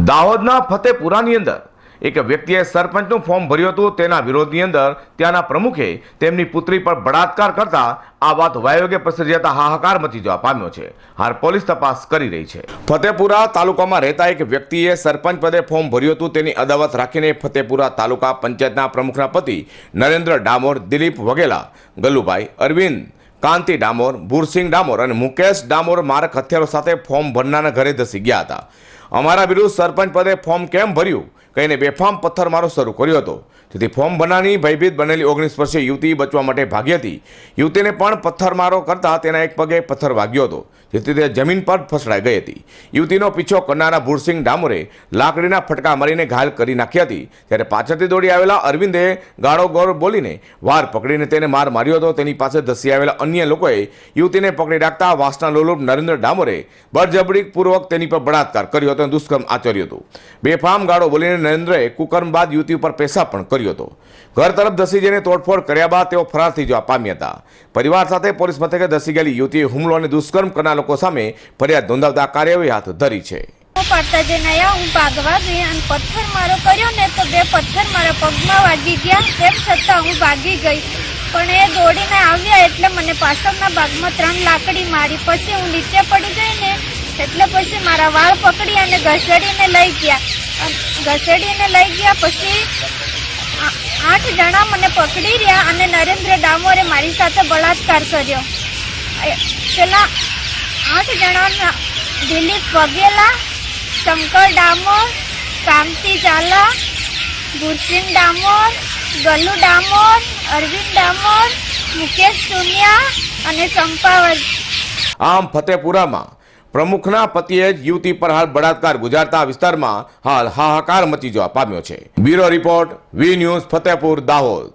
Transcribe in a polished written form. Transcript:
દાહોદના ફતેપુરાની અંદર એક વ્યક્તિએ સરપંચનું ફોર્મ ભર્યું હતું। તેના વિરોધની અંદર ત્યાંના પ્રમુખે તેમની પુત્રી પર બળાત્કાર કરતા આ વાત વાયોગે પ્રસરી જતા હાહાકાર મચી જવા પામ્યો છે। હાલ પોલીસ તપાસ કરી રહી છે। ફતેપુરા તાલુકામાં રહેતા એક વ્યક્તિએ સરપંચ પદે ફોર્મ ભર્યું હતું। તેની અદાવત રાખીને ફતેપુરા તાલુકા પંચાયતના પ્રમુખના પતિ નરેન્દ્ર ડામોર, દિલીપ વઘેલા, ગલુભાઈ, અરવિંદ, કાંતિ ડામોર, ભૂરસિંહ ડામોર અને મુકેશ ડામોર મારક હથિયારો સાથે ફોર્મ ભરનારના ઘરે ધસી ગયા હતા। અમારા વિરુદ્ધ સરપંચ પદે ફોર્મ કેમ ભર્યું કહીને બેફામ પથ્થરમારો શરૂ કર્યો હતો, જેથી ફોર્મ ભરનારની ભયભીત બનેલી 19 વર્ષીય યુવતી બચવા માટે ભાગી હતી। યુવતીને પણ પથ્થરમારો કરતા તેના એક પગે પથ્થર વાગ્યો હતો, જેથી તે જમીન પર ફસડાઈ ગઈ હતી। યુવતીનો પીછો કરનારા ભૂરસિંહ ડામોરે લાકડીના ફટકા મારીને ઘાયલ કરી નાખી હતી, ત્યારે પાછળથી દોડી આવેલા અરવિંદે ગાળો ગોળ બોલીને વાર પકડીને તેને માર માર્યો હતો। તેની પાસે ધસી આવેલા અન્ય લોકોએ યુવતીને પકડી રાખતા વાસના લોલુપ નરેન્દ્ર ડામોરે બળજબરીપૂર્વક તેની પર બળાત્કાર કર્યો હતો અને દુષ્કર્મ આચર્યું હતું। બેફામ ગાળો બોલીને નરેન્દ્રે કુકર્મ બાદ યુવતી ઉપર પેશાબ પણ કર્યો હતો। ઘર તરફ ધસી જઈને તોડફોડ કર્યા બાદ તેઓ ફરાર થઈ જવા પામ્યા હતા। પરિવાર સાથે પોલીસ મથકે ધસી ગયેલી યુવતીએ હુમલો અને દુષ્કર્મ કરનાર લોકો સામે ફરિયાદ નોંધાવતા કાર્યવાહી હાથ ધરી છે। પડતા જઈને આવ્યા, હું ભાગવા ગઈ અને પથ્થર મારો કર્યો ને તો 2 પથ્થર મારા પગમાં વાગી ગયા। તેમ છતાં હું ભાગી ગઈ, પણ એ દોડીને આવ્યા એટલે મને પાછળના ભાગમાં 3 લાકડી મારી। પછી હું નીચે પડી ગઈ ને એટલે પછી મારા વાળ પકડી અને ઘસેડીને લઈ ગયા। પછી 8 જણા મને પકડી રહ્યા અને નરેન્દ્ર ડામોરે મારી સાથે બળાત્કાર કર્યો। પેલા 8 જણા દિલીપ વઘેલા, શંકર ડામોર, કાંતિ ઝાલા, ભૂરસિંહ ડામોર, ગલુ ડામોર, અરવિંદ ડામોર, મુકેશ સુનિયા અને સંપાવત। આમ ફતેપુરામાં પ્રમુખના પતિએ જ યુવતી પર હાલ બળાત્કાર ગુજારતા વિસ્તારમાં હાલ હાહાકાર મચી જવા પામ્યો છે। Bureau report, V News, Fatepur, Dahod.